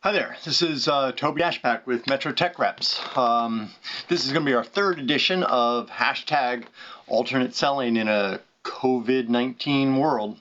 Hi there, this is Toby Ashpack with Metro Tech Reps. This is going to be our third edition of hashtag alternate selling in a COVID-19 world.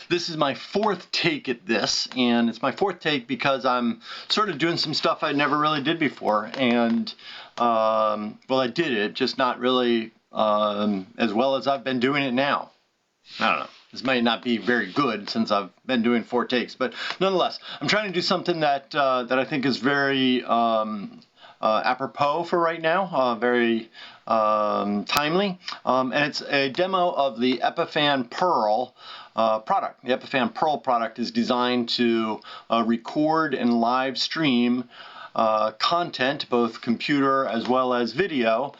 This is my fourth take at this, and it's my fourth take because I'm sort of doing some stuff I never really did before. And, well, I did it, just not really as well as I've been doing it now. I don't know. This may not be very good since I've been doing 4 takes, but nonetheless, I'm trying to do something that that I think is very apropos for right now, very timely, and it's a demo of the Epiphan Pearl product. The Epiphan Pearl product is designed to record and live stream content, both computer as well as video.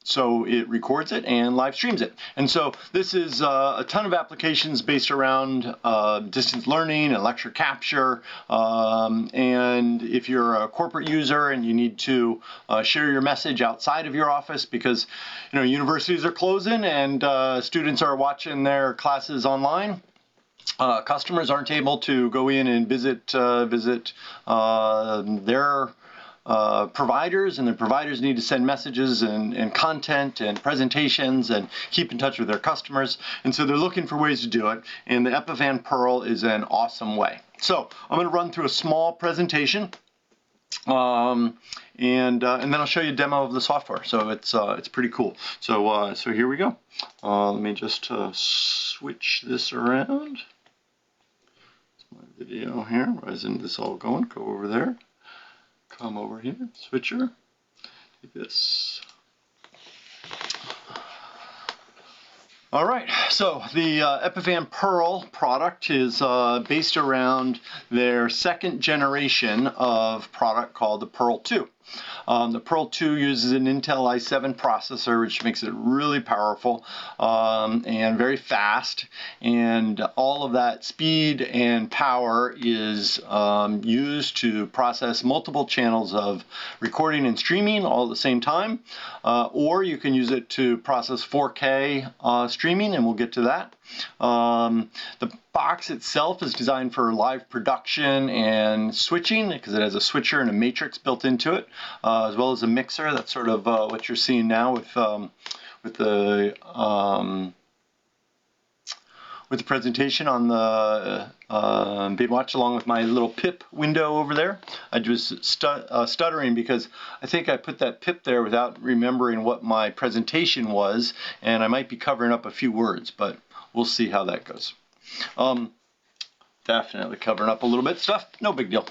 So it records it and live streams it. And so this is a ton of applications based around distance learning and lecture capture. And if you're a corporate user and you need to share your message outside of your office because universities are closing and students are watching their classes online, customers aren't able to go in and visit their providers, and the providers need to send messages and content and presentations and keep in touch with their customers. And so they're looking for ways to do it, and the Epiphan Pearl is an awesome way. So I'm going to run through a small presentation, and then I'll show you a demo of the software. So it's pretty cool. So here we go. Let me just switch this around. It's my video here. Why isn't this all going? Go over there. Come over here, switcher, like this. All right, so the Epiphan Pearl product is based around their second generation of product called the Pearl 2. The Pearl 2 uses an Intel i7 processor, which makes it really powerful and very fast. And all of that speed and power is used to process multiple channels of recording and streaming all at the same time. Or you can use it to process 4K streaming, and we'll get to that. The box itself is designed for live production and switching because it has a switcher and a matrix built into it, as well as a mixer. That's sort of what you're seeing now with the presentation on the Big Watch, along with my little pip window over there. I was stuttering because I think I put that pip there without remembering what my presentation was, and I might be covering up a few words, but we'll see how that goes. Definitely covering up a little bit stuff, no big deal.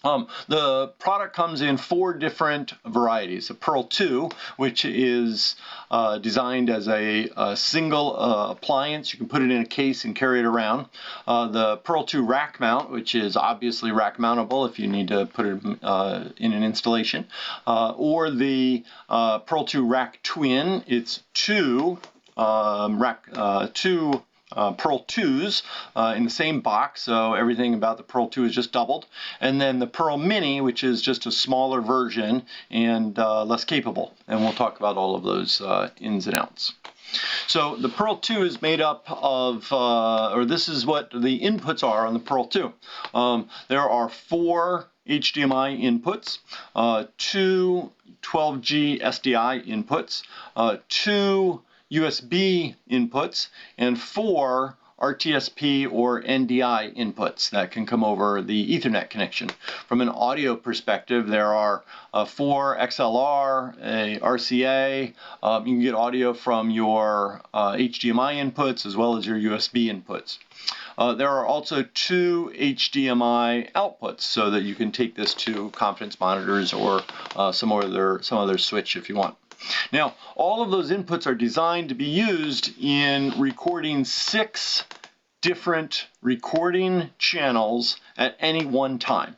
The product comes in 4 different varieties. The Pearl 2, which is designed as a single appliance. You can put it in a case and carry it around. The Pearl 2 rack mount, which is obviously rack mountable if you need to put it in an installation. Or the Pearl 2 rack twin. It's 2 Pearl 2s in the same box, so everything about the Pearl 2 is just doubled. And then the Pearl Mini, which is just a smaller version and less capable. And we'll talk about all of those ins and outs. So the Pearl 2 is made up of, or this is what the inputs are on the Pearl 2. There are 4 HDMI inputs, 2 12G SDI inputs, 2 USB inputs, and 4 RTSP or NDI inputs that can come over the Ethernet connection. From an audio perspective, there are 4 XLR, a RCA. You can get audio from your HDMI inputs as well as your USB inputs. There are also 2 HDMI outputs so that you can take this to conference monitors or some other switch if you want. Now, all of those inputs are designed to be used in recording 6 different recording channels at any one time.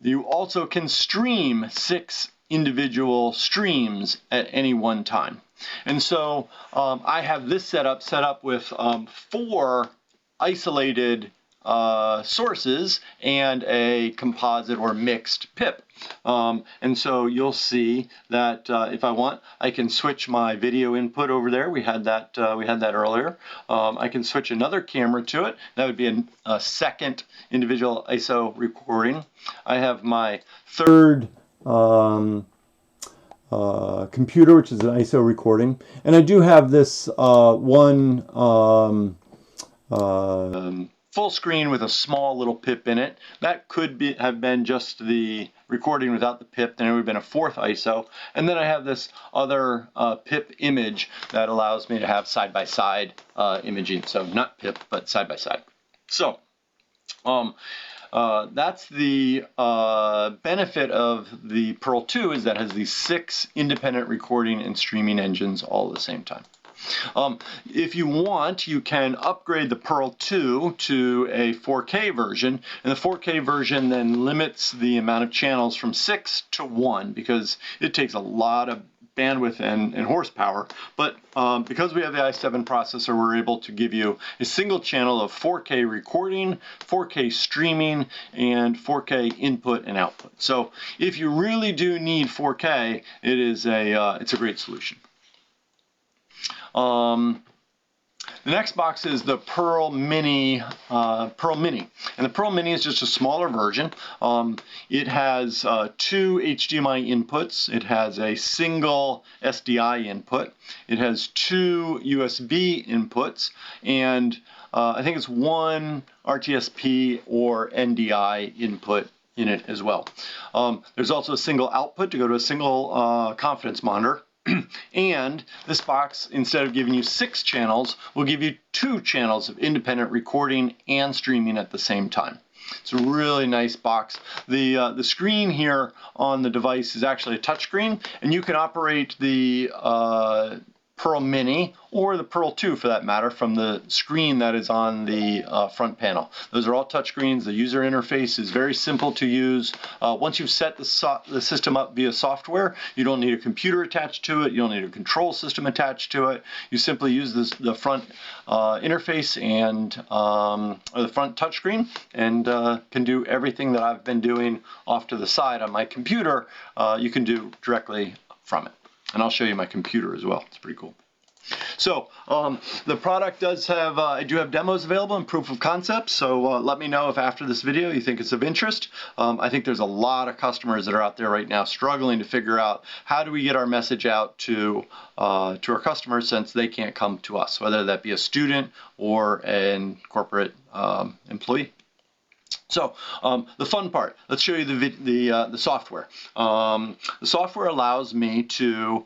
You also can stream 6 individual streams at any one time. And so I have this set up with 4 isolated sources and a composite or mixed pip. And so you'll see that if I want, I can switch my video input over there. We had that earlier. I can switch another camera to it. That would be a second individual ISO recording. I have my third computer, which is an ISO recording, and I do have this one full screen with a small little pip in it. That could have been just the recording without the pip, then it would have been a fourth ISO. And then I have this other pip image that allows me to have side-by-side imaging. So not pip, but side-by-side. So that's the benefit of the Pearl 2, is that it has these 6 independent recording and streaming engines all at the same time. If you want, you can upgrade the Pearl 2 to a 4K version, and the 4K version then limits the amount of channels from 6 to 1 because it takes a lot of bandwidth and horsepower. But because we have the i7 processor, we're able to give you a single channel of 4K recording, 4K streaming, and 4K input and output. So if you really do need 4K, it's a great solution. The next box is the Pearl Mini, and the Pearl Mini is just a smaller version. It has 2 HDMI inputs. It has a single SDI input. It has 2 USB inputs, and I think it's 1 RTSP or NDI input in it as well. There's also a single output to go to a single confidence monitor. And this box, instead of giving you 6 channels, will give you 2 channels of independent recording and streaming at the same time. It's a really nice box. The screen here on the device is actually a touchscreen, and you can operate the Pearl Mini or the Pearl 2 for that matter from the screen that is on the front panel. Those are all touch screens. The user interface is very simple to use. Once you've set the system up via software, you don't need a computer attached to it. You don't need a control system attached to it. You simply use the front interface and or the front touchscreen, and can do everything that I've been doing off to the side on my computer. You can do directly from it. And I'll show you my computer as well. It's pretty cool. So the product does have, I do have demos available and proof of concepts, so let me know if after this video you think it's of interest. I think there's a lot of customers that are out there right now struggling to figure out how do we get our message out to our customers since they can't come to us, whether that be a student or a corporate employee. So the fun part, let's show you the software. The software allows me to,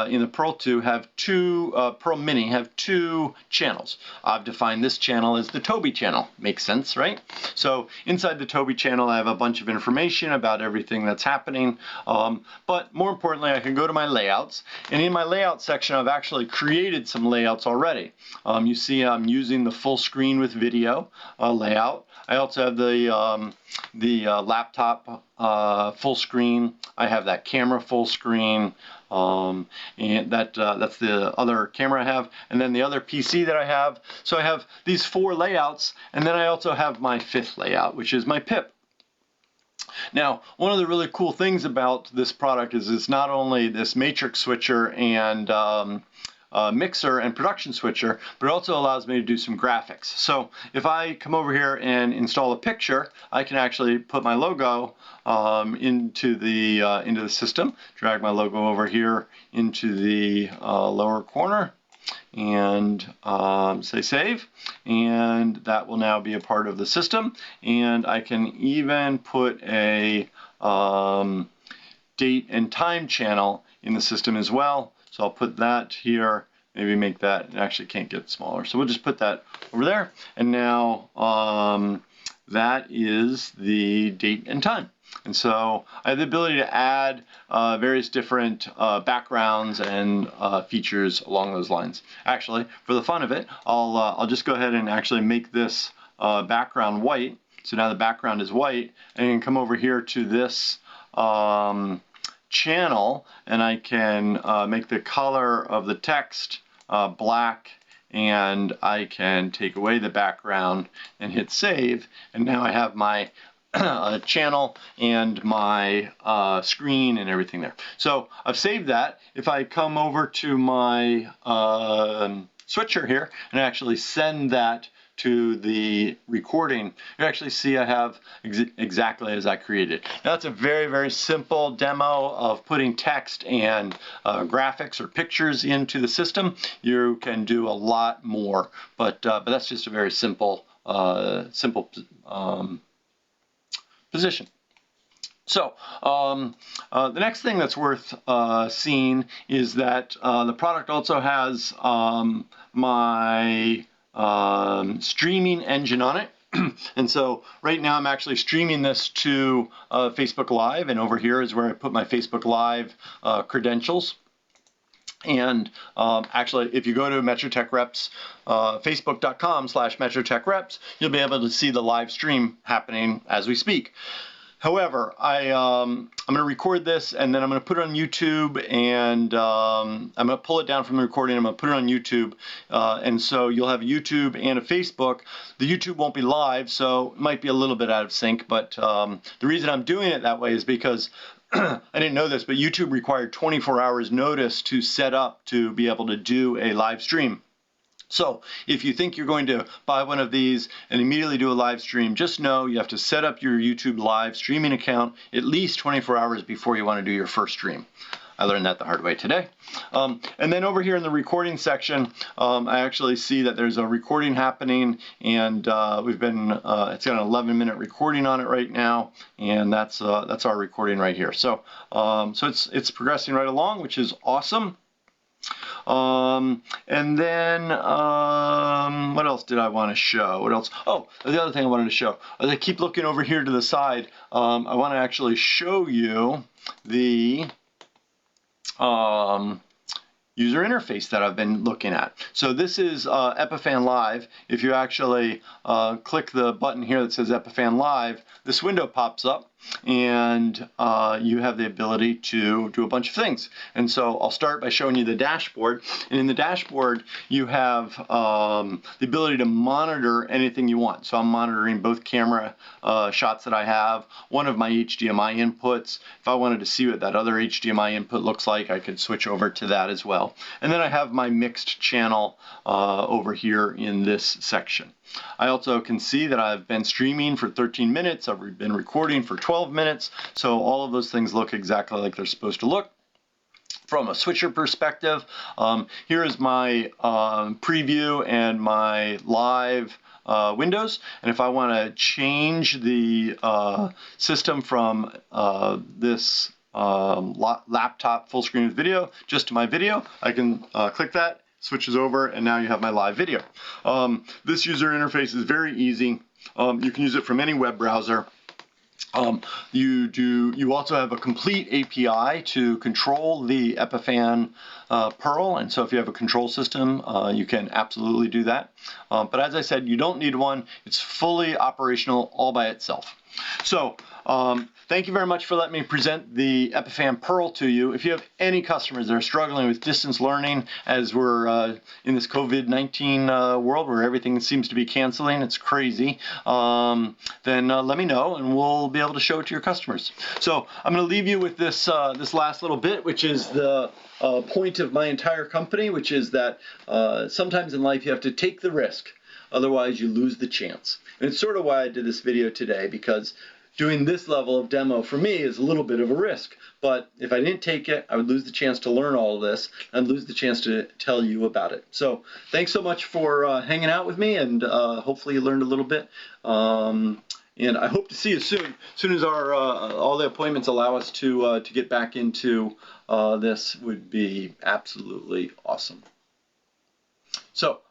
in the Pearl 2, have Pearl Mini have 2 channels. I've defined this channel as the Toby channel. Makes sense, right? So inside the Toby channel, I have a bunch of information about everything that's happening. But more importantly, I can go to my layouts. And in my layout section, I've actually created some layouts already. You see I'm using the full screen with video layout. I also have the laptop full screen. I have that camera full screen, and that's the other camera I have, and then the other PC that I have. So I have these 4 layouts, and then I also have my 5th layout, which is my pip. Now, one of the really cool things about this product is it's not only this matrix switcher and mixer and production switcher, but it also allows me to do some graphics. So if I come over here and install a picture, I can actually put my logo into the system, drag my logo over here into the lower corner, and say save, and that will now be a part of the system. And I can even put a date and time channel in the system as well. So I'll put that here, maybe make that, it actually can't get smaller. So we'll just put that over there. And now that is the date and time. And so I have the ability to add various different backgrounds and features along those lines. Actually, for the fun of it, I'll just go ahead and actually make this background white. So now the background is white, and you can come over here to this channel, and I can make the color of the text black and I can take away the background and hit save, and now I have my channel and my screen and everything there. So I've saved that. If I come over to my switcher here and actually send that to the recording, you actually see I have exactly as I created. Now that's a very, very simple demo of putting text and graphics or pictures into the system. You can do a lot more, but that's just a very simple position. So the next thing that's worth seeing is that the product also has my streaming engine on it. And so right now I'm actually streaming this to Facebook Live, and over here is where I put my Facebook Live credentials. And actually, if you go to Metro Tech Reps, facebook.com/MetroTechReps, you'll be able to see the live stream happening as we speak. However, I'm going to record this, and then I'm going to put it on YouTube, and I'm going to pull it down from the recording. I'm going to put it on YouTube, and so you'll have a YouTube and a Facebook. The YouTube won't be live, so it might be a little bit out of sync, but the reason I'm doing it that way is because I didn't know this, but YouTube required 24 hours notice to set up to be able to do a live stream. So if you think you're going to buy one of these and immediately do a live stream, just know you have to set up your YouTube live streaming account at least 24 hours before you want to do your first stream. I learned that the hard way today. And then over here in the recording section, I actually see that there's a recording happening, and it's got an 11-minute recording on it right now, and that's our recording right here. So it's progressing right along, which is awesome. And then what else did I want to show? What else? Oh, the other thing I wanted to show. As I keep looking over here to the side, I want to actually show you the user interface that I've been looking at. So this is Epiphan Live. If you actually click the button here that says Epiphan Live, this window pops up, and you have the ability to do a bunch of things. And so I'll start by showing you the dashboard. And in the dashboard, you have the ability to monitor anything you want. So I'm monitoring both camera shots that I have, one of my HDMI inputs. If I wanted to see what that other HDMI input looks like, I could switch over to that as well. And then I have my mixed channel over here in this section. I also can see that I've been streaming for 13 minutes. I've been recording for 12 minutes. So all of those things look exactly like they're supposed to look. From a switcher perspective, here is my preview and my live windows. And if I want to change the system from this laptop full screen with video just to my video, I can click that. Switches over, and now you have my live video. This user interface is very easy. You can use it from any web browser. You also have a complete API to control the Epiphan Pearl, and so if you have a control system, you can absolutely do that. But as I said, you don't need one. It's fully operational all by itself. So thank you very much for letting me present the Epiphan Pearl to you. If you have any customers that are struggling with distance learning, as we're in this COVID-19 world where everything seems to be canceling, it's crazy, then let me know and we'll be able to show it to your customers. So I'm going to leave you with this this last little bit, which is the point of my entire company, which is that sometimes in life you have to take the risk. Otherwise, you lose the chance. And it's sort of why I did this video today, because doing this level of demo for me is a little bit of a risk. But if I didn't take it, I would lose the chance to learn all of this and lose the chance to tell you about it. So thanks so much for hanging out with me, and hopefully you learned a little bit. And I hope to see you soon. As soon as our all the appointments allow us to get back into this, would be absolutely awesome. So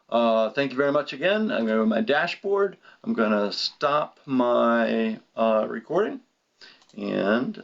thank you very much again. I'm going to go to my dashboard. I'm going to stop my recording, and